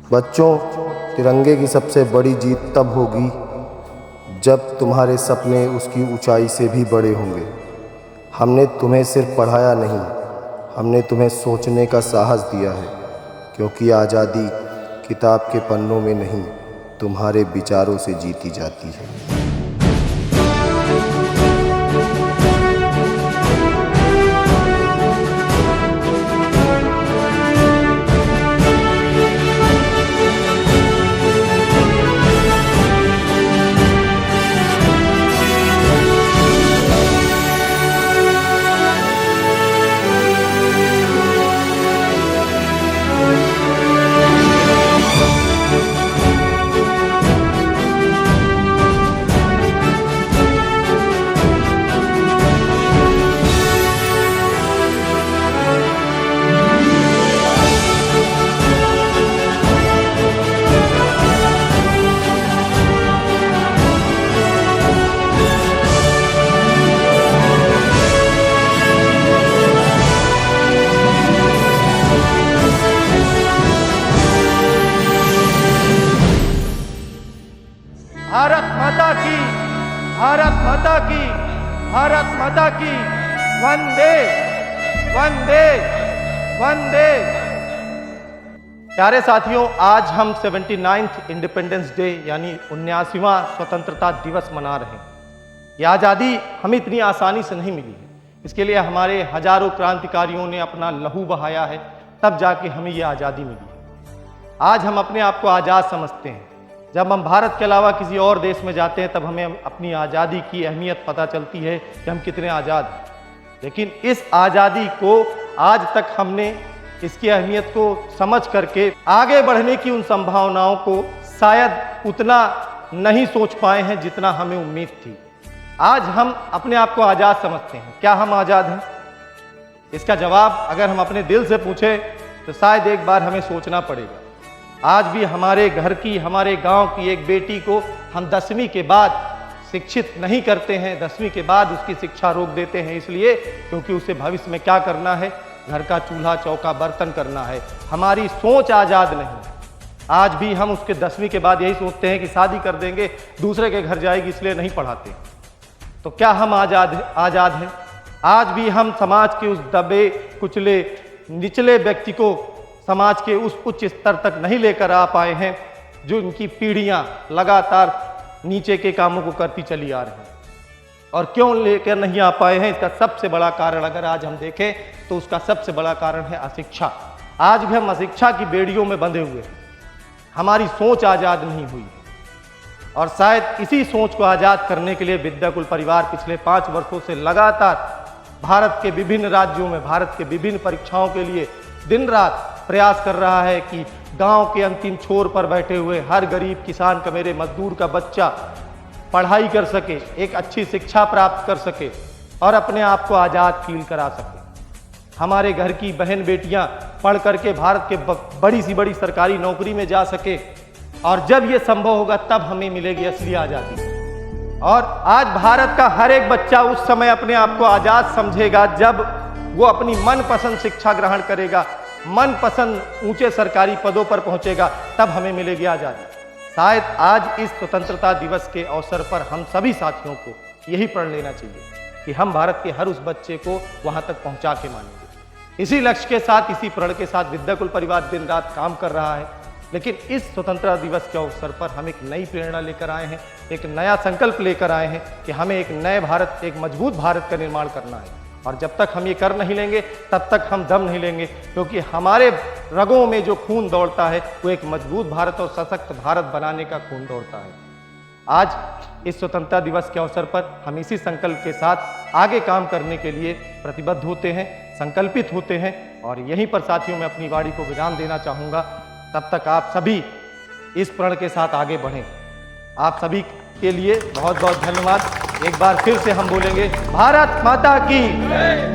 बच्चों, तिरंगे की सबसे बड़ी जीत तब होगी जब तुम्हारे सपने उसकी ऊंचाई से भी बड़े होंगे। हमने तुम्हें सिर्फ पढ़ाया नहीं, हमने तुम्हें सोचने का साहस दिया है, क्योंकि आज़ादी किताब के पन्नों में नहीं, तुम्हारे विचारों से जीती जाती है। भारत माता की, भारत माता की, भारत माता की। वंदे वंदे वंदे। प्यारे साथियों, आज हम 79th इंडिपेंडेंस डे यानी 79वां स्वतंत्रता दिवस मना रहे हैं। यह आज़ादी हमें इतनी आसानी से नहीं मिली है। इसके लिए हमारे हजारों क्रांतिकारियों ने अपना लहू बहाया है, तब जाके हमें यह आज़ादी मिली है। आज हम अपने आप को आज़ाद समझते हैं। जब हम भारत के अलावा किसी और देश में जाते हैं तब हमें अपनी आज़ादी की अहमियत पता चलती है कि हम कितने आज़ाद हैं। लेकिन इस आज़ादी को आज तक हमने इसकी अहमियत को समझ करके आगे बढ़ने की उन संभावनाओं को शायद उतना नहीं सोच पाए हैं जितना हमें उम्मीद थी। आज हम अपने आप को आज़ाद समझते हैं। क्या हम आज़ाद हैं? इसका जवाब अगर हम अपने दिल से पूछें तो शायद एक बार हमें सोचना पड़ेगा। आज भी हमारे घर की, हमारे गांव की एक बेटी को हम 10वीं के बाद शिक्षित नहीं करते हैं। 10वीं के बाद उसकी शिक्षा रोक देते हैं, इसलिए क्योंकि उसे भविष्य में क्या करना है? घर का चूल्हा चौका बर्तन करना है। हमारी सोच आज़ाद नहीं। आज भी हम उसके 10वीं के बाद यही सोचते हैं कि शादी कर देंगे, दूसरे के घर जाएगी, इसलिए नहीं पढ़ाते। तो क्या हम आज़ाद हैं? आज भी हम समाज के उस दबे कुचले निचले व्यक्ति को समाज के उस उच्च स्तर तक नहीं लेकर आ पाए हैं जो इनकी पीढ़ियां लगातार नीचे के कामों को करती चली आ रही हैं। और क्यों लेकर नहीं आ पाए हैं? इसका सबसे बड़ा कारण अगर आज हम देखें तो उसका सबसे बड़ा कारण है अशिक्षा। आज भी हम अशिक्षा की बेड़ियों में बंधे हुए हैं। हमारी सोच आज़ाद नहीं हुई है। और शायद इसी सोच को आज़ाद करने के लिए विद्याकुल परिवार पिछले 5 वर्षों से लगातार भारत के विभिन्न राज्यों में भारत के विभिन्न परीक्षाओं के लिए दिन रात प्रयास कर रहा है कि गांव के अंतिम छोर पर बैठे हुए हर गरीब किसान का, मेरे मजदूर का बच्चा पढ़ाई कर सके, एक अच्छी शिक्षा प्राप्त कर सके और अपने आप को आज़ाद फील करा सके। हमारे घर की बहन बेटियां पढ़ करके भारत के बड़ी सी बड़ी सरकारी नौकरी में जा सके। और जब ये संभव होगा तब हमें मिलेगी असली आज़ादी। और आज भारत का हर एक बच्चा उस समय अपने आप को आज़ाद समझेगा जब वो अपनी मनपसंद शिक्षा ग्रहण करेगा, मनपसंद ऊंचे सरकारी पदों पर पहुंचेगा, तब हमें मिलेगी आज़ादी। शायद आज इस स्वतंत्रता दिवस के अवसर पर हम सभी साथियों को यही प्रण लेना चाहिए कि हम भारत के हर उस बच्चे को वहां तक पहुंचा के मानेंगे। इसी लक्ष्य के साथ, इसी प्रण के साथ विद्याकुल परिवार दिन रात काम कर रहा है। लेकिन इस स्वतंत्रता दिवस के अवसर पर हम एक नई प्रेरणा लेकर आए हैं, एक नया संकल्प लेकर आए हैं कि हमें एक नए भारत, एक मजबूत भारत का निर्माण करना है। और जब तक हम ये कर नहीं लेंगे तब तक हम दम नहीं लेंगे, क्योंकि हमारे रगों में जो खून दौड़ता है वो एक मजबूत भारत और सशक्त भारत बनाने का खून दौड़ता है। आज इस स्वतंत्रता दिवस के अवसर पर हम इसी संकल्प के साथ आगे काम करने के लिए प्रतिबद्ध होते हैं, संकल्पित होते हैं। और यहीं पर साथियों मैं अपनी वाणी को विराम देना चाहूँगा। तब तक आप सभी इस प्रण के साथ आगे बढ़ें। आप सभी के लिए बहुत बहुत धन्यवाद। एक बार फिर से हम बोलेंगे, भारत माता की,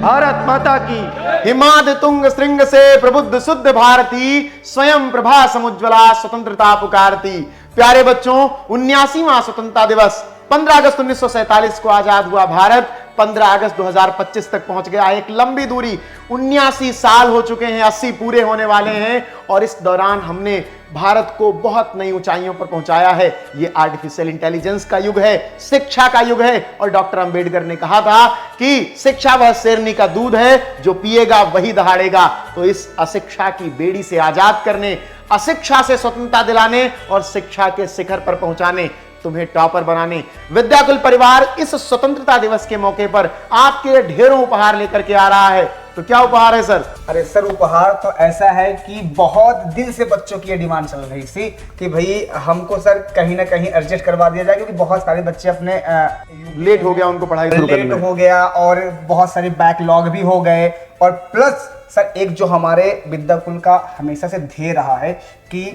भारत माता की। हिमाद तुंग श्रृंग से प्रबुद्ध शुद्ध भारती, स्वयं प्रभा समुज्ज्वला स्वतंत्रता पुकारती। प्यारे बच्चों, 79वां स्वतंत्रता दिवस 15 अगस्त 1947 को आजाद हुआ भारत 15 अगस्त 2025 तक पहुंच गया। एक लंबी दूरी, 79 साल हो चुके हैं, 80 पूरे होने वाले हैं, और इस दौरान हमने भारत को बहुत नई ऊंचाइयों पर पहुंचाया है। ये आर्टिफिशियल इंटेलिजेंस का युग है, शिक्षा का युग है, और डॉक्टर अंबेडकर ने कहा था कि शिक्षा वह शेरनी का दूध है, जो पिएगा वही दहाड़ेगा। तो इस अशिक्षा की बेड़ी से आजाद करने, अशिक्षा से स्वतंत्रता दिलाने और शिक्षा के शिखर पर पहुंचाने, तुम्हें टॉपर बनाने, विद्याकुल परिवार इस स्वतंत्रता दिवस के मौके पर आपके लिए ढेरों उपहार लेकर के आ रहा है। तो क्या उपहार है सर? अरे सर, उपहार तो ऐसा है कि बहुत दिन से बच्चों की ये डिमांड चल रही थी कि भाई हमको सर कहीं ना कहीं एडजस्ट करवा दिया जाए, क्योंकि बहुत सारे बच्चे अपने लेट हो गया उनको पढ़ाई शुरू करने लेट में। हो गया और बहुत सारे बैकलॉग भी हो गए। और प्लस सर एक जो हमारे विद्याकुल का हमेशा से ध्येय रहा है कि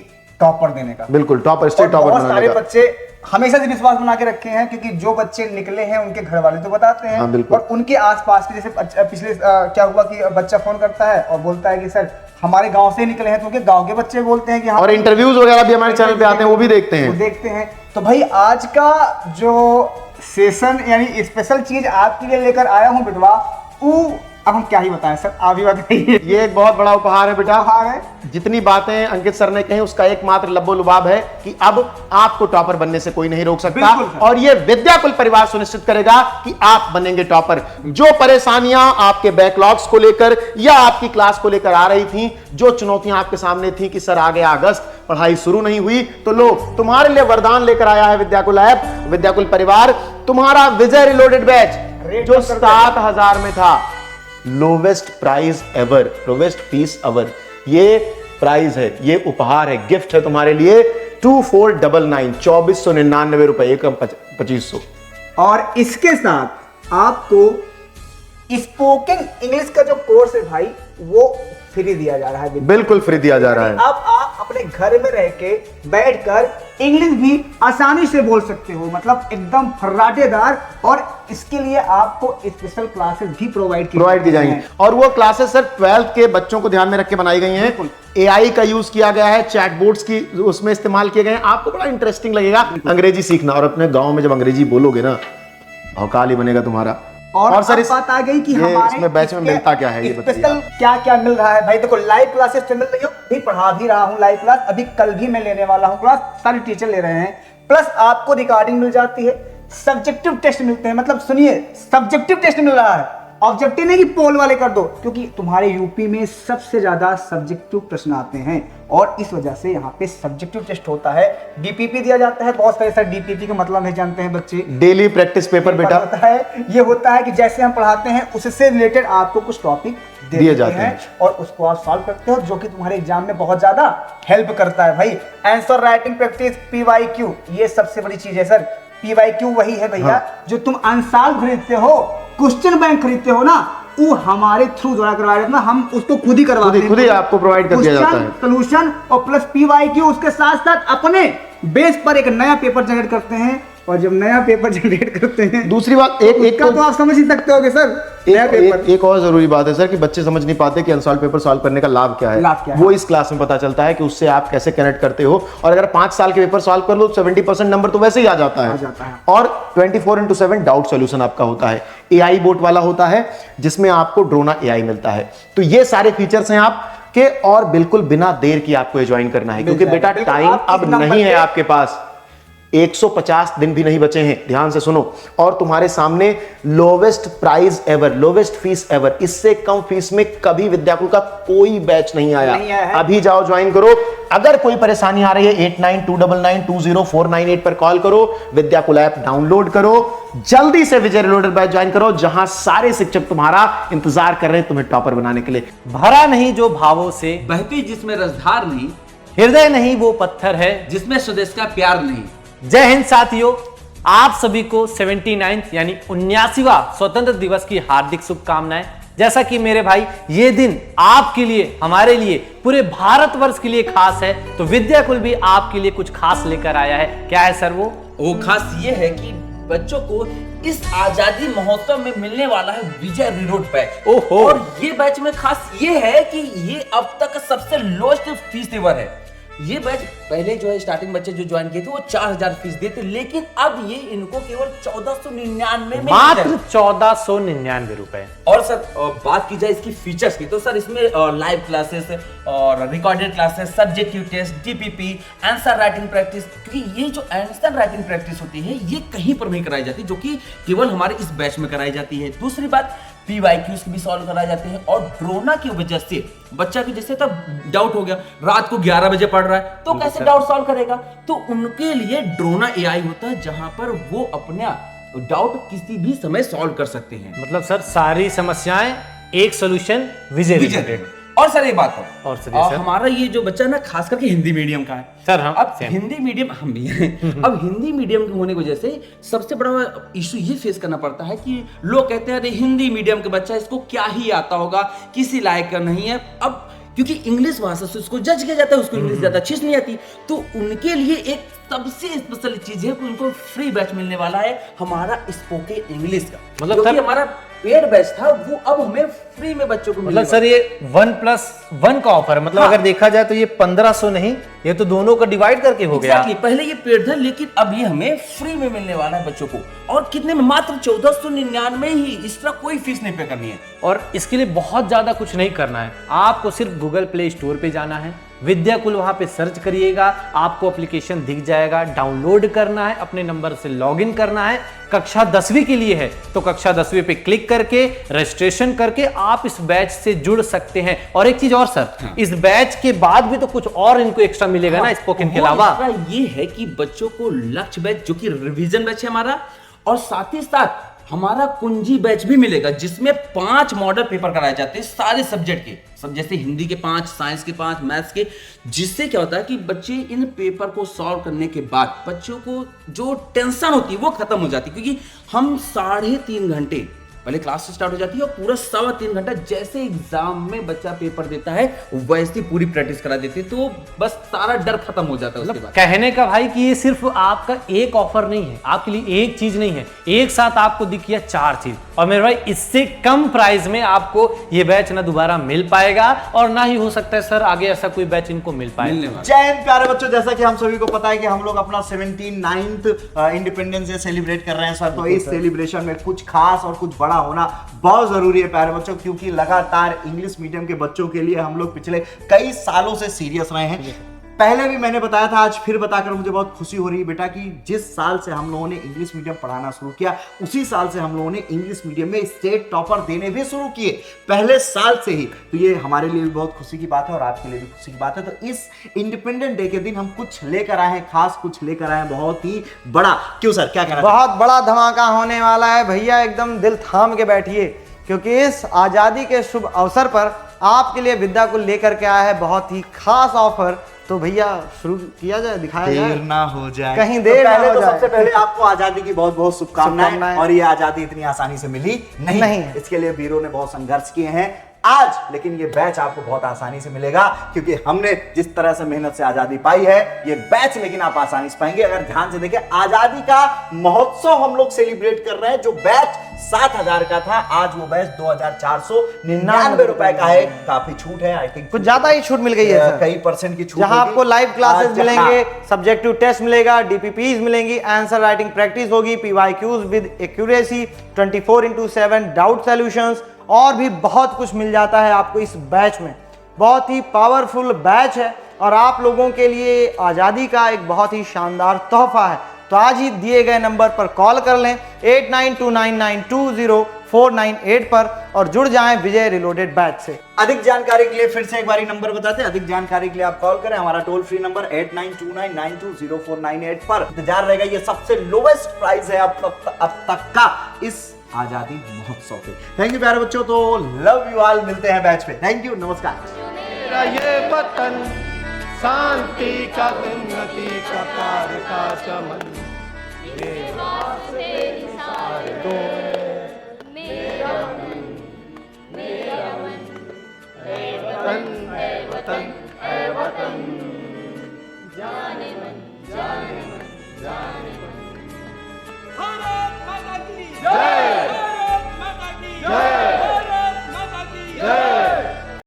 टॉपर देने का, बिल्कुल टॉपर, स्टेट और टॉपर बहुत बनाने सारे का। बच्चे हमेशा से विश्वास बना के रखे हैं, क्योंकि जो बच्चे निकले हैं उनके घर वाले तो बताते हैं। हाँ, बिल्कुल। और उनके आसपास के, जैसे पिछले क्या हुआ कि बच्चा फोन करता है और बोलता है कि सर हमारे गांव से निकले हैं, तो उनके गांव के बच्चे बोलते हैं कि हाँ, और इंटरव्यूज वगैरह भी हमारे चैनल पे आते हैं, वो भी देखते हैं। देखते हैं। तो भाई आज का जो सेशन यानी स्पेशल चीज आपके लिए लेकर आया हूँ बिटवा, वो अब हम क्या ही बताएं सर, आप ही बताइए। ये एक बहुत बड़ा उपहार है बेटा। उपहार है। जितनी बातें अंकित सर ने कही उसका एकमात्र लब्बो लुबाब है कि अब आपको टॉपर बनने से कोई नहीं रोक सकता, बिल्कुल सर। और ये विद्याकुल परिवार सुनिश्चित करेगा कि आप बनेंगे टॉपर। जो परेशानियां आपके बैकलॉग्स को लेकर या आपकी क्लास को लेकर आ रही थी, जो चुनौतियां आपके सामने थी कि सर आ गया अगस्त, पढ़ाई शुरू नहीं हुई, तो लो तुम्हारे लिए वरदान लेकर आया है विद्याकुल ऐप, विद्याकुल परिवार, तुम्हारा विजय रिलोडेड बैच जो 7,000 में था। Lowest price ever, lowest fees ever, ये प्राइस है, ये उपहार है, गिफ्ट है तुम्हारे लिए। 2499, 2499 रुपए, एक 2500। और इसके साथ आपको स्पोकन इंग्लिश का जो कोर्स है भाई, वो फ्री दिया जा रहा है। बिल्कुल फ्री दिया जा रहा है। अब आप अपने घर में रह के बैठकर इंग्लिश भी आसानी से बोल सकते हो, मतलब एकदम फर्राटेदार। और इसके लिए आपको स्पेशल क्लासेस भी प्रोवाइड की जाएंगी, और वो क्लासेस सर 12th के बच्चों को ध्यान में रख के बनाई गई हैं। AI का यूज किया गया है, चैट बोर्ड्स की उसमें इस्तेमाल किए गए हैं। आपको बड़ा इंटरेस्टिंग लगेगा अंग्रेजी सीखना, और अपने गांव में जब अंग्रेजी बोलोगे ना, भौकाल ही बनेगा तुम्हारा। और सर इस बात आ गई कि हमारे इसमें बैच में मिलता क्या है, ये बताइए। स्पेशल क्या क्या मिल रहा है भाई? देखो, लाइव क्लासेस तो मिल रही हो, भी पढ़ा भी रहा हूँ लाइव क्लास, अभी कल भी मैं लेने वाला हूँ क्लास, सारे टीचर ले रहे हैं। प्लस आपको रिकॉर्डिंग मिल जाती है, सब्जेक्टिव टेस्ट मिलते हैं, मतलब सुनिए सब्जेक्टिव टेस्ट मिल रहा है, ऑब्जेक्टिव नहीं कि पोल वाले कर दो, क्योंकि तुम्हारे यूपी में सबसे ज्यादा सब्जेक्टिव प्रश्न आते हैं, और इस वजह से यहाँ पे सब्जेक्टिव टेस्ट होता है। डीपीपी दिया जाता है, बहुत सारे सर डीपीपी का मतलब नहीं जानते हैं बच्चे। डेली प्रैक्टिस पेपर बेटा होता है, ये होता है कि जैसे हम पढ़ाते हैं उससे रिलेटेड आपको कुछ टॉपिक दिए जाते हैं, और उसको आप सॉल्व करते हो, जो कि तुम्हारे एग्जाम में बहुत ज्यादा हेल्प करता है भाई। आंसर राइटिंग प्रैक्टिस, PYQ, ये सबसे बड़ी चीज है सर। PYQ वही है भैया, हाँ। जो तुम आंसर खरीदते हो, क्वेश्चन बैंक खरीदते हो ना, वो हमारे थ्रू द्वारा करवाया जाता है, हम उसको खुद ही करवाते हैं, खुद ही आपको प्रोवाइड कर दिया जाता है सोल्यूशन, और प्लस PYQ उसके साथ साथ अपने बेस पर एक नया पेपर जनरेट करते हैं। और जब नया पेपर जनरेट करते हैं, दूसरी बात एक तो आप समझ ही सकते होगे सर, नया पेपर। एक और जरूरी बात है सर कि बच्चे समझ नहीं पाते कि अनसॉल्व पेपर सॉल्व करने का लाभ क्या है। वो इस क्लास में पता चलता है कि उससे आप कैसे कनेक्ट करते हो, और अगर 5 साल के पेपर सॉल्व कर लो 70% नंबर तो वैसे ही आ जाता है। और 24/7 डाउट सॉल्यूशन आपका होता है, AI बोट वाला होता है, जिसमें आपको ड्रोना AI मिलता है। तो ये सारे फीचर्स हैं आपके, और बिल्कुल बिना देर की आपको ज्वाइन करना है, क्योंकि बेटा टाइम अब नहीं है आपके पास, 150 दिन भी नहीं बचे हैं, ध्यान से सुनो। और तुम्हारे सामने lowest price ever, lowest fees ever, इससे कम फीस में कभी विद्याकुल का कोई बैच नहीं आया। अभी जाओ ज्वाइन करो। अगर कोई परेशानी आ रही है 8929920498 पर कॉल करो, विद्याकुल ऐप डाउनलोड करो, जल्दी से विजय रिलोडेड बैच ज्वाइन करो, जहां सारे शिक्षक तुम्हारा इंतजार कर रहे हैं तुम्हें टॉपर बनाने के लिए। भरा नहीं जो भावों से, बहती जिसमें रसधार नहीं, हृदय नहीं वो पत्थर है, जिसमें स्वदेश का प्यार नहीं। जय हिंद साथियों, आप सभी को 79th यानी 79वां स्वतंत्र दिवस की हार्दिक शुभकामनाएं। जैसा कि मेरे भाई ये दिन आपके लिए, हमारे लिए, पूरे भारतवर्ष के लिए खास है, तो विद्याकुल भी आपके लिए कुछ खास लेकर आया है। क्या है सर वो खास ये है कि बच्चों को इस आजादी महोत्सव में मिलने वाला है विजय रिलोड बैच। ओहो। और ये बैच में खास ये है कि ये अब तक सबसे लोएस्ट फीस एवर है। ये बैच पहले जो है स्टार्टिंग बच्चे जो ज्वाइन किए थे वो 4000 फीस देते, लेकिन अब ये इनको केवल 1499 में मात्र 1499 रुपए। और सर बात की जाए इसकी फीचर्स की, तो सर इसमें लाइव क्लासेस और recorded classes, subjective test, DPP, answer writing practice, क्योंकि ये जो आंसर राइटिंग प्रैक्टिस होती है ये कहीं पर नहीं कराई जाती, जो कि केवल हमारे इस बैच में कराई जाती है। दूसरी बात, PYQs भी सॉल्व कराए जाते हैं, और ड्रोना की वजह से बच्चा की जैसे तब डाउट हो गया, रात को 11 बजे पढ़ रहा है तो कैसे डाउट सॉल्व करेगा, तो उनके लिए ड्रोना AI होता है जहां पर वो अपना डाउट किसी भी समय सॉल्व कर सकते हैं। मतलब सर सारी समस्याएं एक सॉल्यूशन विजय रिलेटेड। और सर एक बात है, और सर हमारा ये जो बच्चा ना खास करके हिंदी मीडियम का है सर, हम अब हिंदी मीडियम हम भी हैं। अब हिंदी मीडियम के होने की वजह से सबसे बड़ा इशू ये फेस करना पड़ता है कि लोग कहते हैं अरे हिंदी मीडियम के बच्चा इसको क्या ही आता होगा, किसी लायक का नहीं है। अब क्योंकि इंग्लिश भाषा से उसको जज किया जाता है, उसको इंग्लिश ज्यादा अच्छी नहीं आती, तो उनके लिए एक सबसे स्पेशल चीज है कि उनको फ्री बैच मिलने वाला है हमारा स्पोकन इंग्लिश का। मतलब सर हमारा पेड बैच था वो अब हमें फ्री में बच्चों को मतलब सर ये 1+1 का ऑफर है, मतलब अगर देखा जाए तो ये 1500 नहीं, ये तो दोनों का डिवाइड करके हो गया। पहले ये पेड था, लेकिन अब ये हमें फ्री में मिलने वाला है बच्चों को, और कितने में, मात्र 1499 ही, इसका कोई फीस नहीं पे करनी है। और इसके लिए बहुत ज्यादा कुछ नहीं करना है, आपको सिर्फ गूगल प्ले स्टोर पे जाना है, विद्याकुल वहां पे सर्च करिएगा, आपको एप्लीकेशन दिख जाएगा, डाउनलोड करना है, अपने नंबर से लॉगिन करना है। कक्षा 10वीं के लिए है तो कक्षा 10वीं पे क्लिक करके रजिस्ट्रेशन करके आप इस बैच से जुड़ सकते हैं। और एक चीज और सर, इस बैच के बाद भी तो कुछ और इनको एक्स्ट्रा मिलेगा ना स्पोकन के अलावा। ये है कि बच्चों को लक्ष्य बैच जो कि रिवीजन बैच है हमारा, और साथ ही साथ हमारा कुंजी बैच भी मिलेगा जिसमें 5 मॉडल पेपर कराए जाते हैं सारे सब्जेक्ट के, सब जैसे हिंदी के 5, साइंस के 5, मैथ्स के, जिससे क्या होता है कि बच्चे इन पेपर को सॉल्व करने के बाद बच्चों को जो टेंशन होती है वो खत्म हो जाती है, क्योंकि हम 3.5 घंटे पहले क्लास स्टार्ट हो जाती है और पूरा 3.25 घंटा जैसे एग्जाम में बच्चा पेपर देता है वैसे पूरी प्रैक्टिस करा देते हैं, तो बस सारा डर खत्म हो जाता है उसके बाद। कहने का भाई कि ये सिर्फ आपका एक ऑफर नहीं है, आपके लिए एक चीज नहीं है, एक साथ आपको दिखिए 4 चीज। और मेरे भाई इससे कम प्राइस में आपको ये बैच ना दोबारा मिल पाएगा और ना ही हो सकता है सर आगे ऐसा कोई बैच इनको मिल पाए। जय हिंद प्यारे बच्चों, जैसा कि हम सभी को पता है कि हम लोग अपना 79th इंडिपेंडेंस डे सेलिब्रेट कर रहे हैं सर, तो इस सेलिब्रेशन में कुछ खास और कुछ बड़ा होना बहुत जरूरी है प्यारे बच्चों, क्योंकि लगातार इंग्लिश मीडियम के बच्चों के लिए हम लोग पिछले कई सालों से सीरियस रहे हैं। पहले भी मैंने बताया था, आज फिर बताकर मुझे बहुत खुशी हो रही है बेटा कि जिस साल से हम लोगों ने इंग्लिश मीडियम पढ़ाना शुरू किया उसी साल से हम लोगों ने इंग्लिश मीडियम में स्टेट टॉपर देने भी शुरू किए, पहले साल से ही। तो ये हमारे लिए भी बहुत खुशी की बात है और आपके लिए भी खुशी की बात है। तो इस इंडिपेंडेंट डे के दिन हम कुछ लेकर आए हैं, खास कुछ लेकर आए हैं, बहुत ही बड़ा। क्यों सर, क्या कहना? बहुत बड़ा धमाका होने वाला है भैया, एकदम दिल थाम के बैठिए, क्योंकि इस आजादी के शुभ अवसर पर आपके लिए विद्याकुल लेकर के आया है बहुत ही खास ऑफर। तो भैया शुरू किया जाए, दिखाया जाए, देर ना हो जाए, कहीं देर ना हो जाए। सबसे पहले आपको आजादी की बहुत बहुत शुभकामनाएं। और ये आजादी इतनी आसानी से मिली नहीं है, इसके लिए वीरों ने बहुत संघर्ष किए हैं आज, लेकिन ये बैच आपको बहुत आसानी से मिलेगा, क्योंकि हमने जिस तरह से मेहनत से आजादी पाई है ये बैच लेकिन आप आसानी से पाएंगे। अगर ध्यान से देखें, आजादी का महोत्सव हम लोग सेलिब्रेट कर रहे हैं। जो बैच 7000 का था, आज वो बैच 2499 रुपए का है। काफी छूट है, आई थिंक कुछ ज्यादा ही छूट मिल गई है सर, कई % की छूट, जहां आपको लाइव क्लासेस मिलेंगे, सब्जेक्टिव टेस्ट मिलेगा, डीपीपीज मिलेंगी, आंसर राइटिंग प्रैक्टिस होगी, PYQs with accuracy, 24/7 doubt solutions, और भी बहुत कुछ मिल जाता है आपको इस बैच में। बहुत ही पावरफुल बैच है और आप लोगों के लिए आज़ादी का एक बहुत ही शानदार तोहफा है। तो आज ही दिए गए नंबर पर कॉल कर लें 8929920498 पर और जुड़ जाएं विजय रिलोडेड बैच से। अधिक जानकारी के लिए फिर से एक बार नंबर बताते हैं। अधिक जानकारी के लिए आप कॉल करें, हमारा टोल फ्री नंबर 8929920498 पर। इंतजार रहेगा, ये सबसे लोवेस्ट प्राइस है अब तक का इस आजादी महोत्सव पे। थैंक यू प्यारे बच्चों, तो लव यू ऑल, मिलते हैं बैच पे। थैंक यू, नमस्कार। मेरा ये वतन शांति का, उन्नति का, कार्य का चमन, ये तो मेरा मन, है वतन, है वतन, है वतन, जाने मन, जाने मन, जाने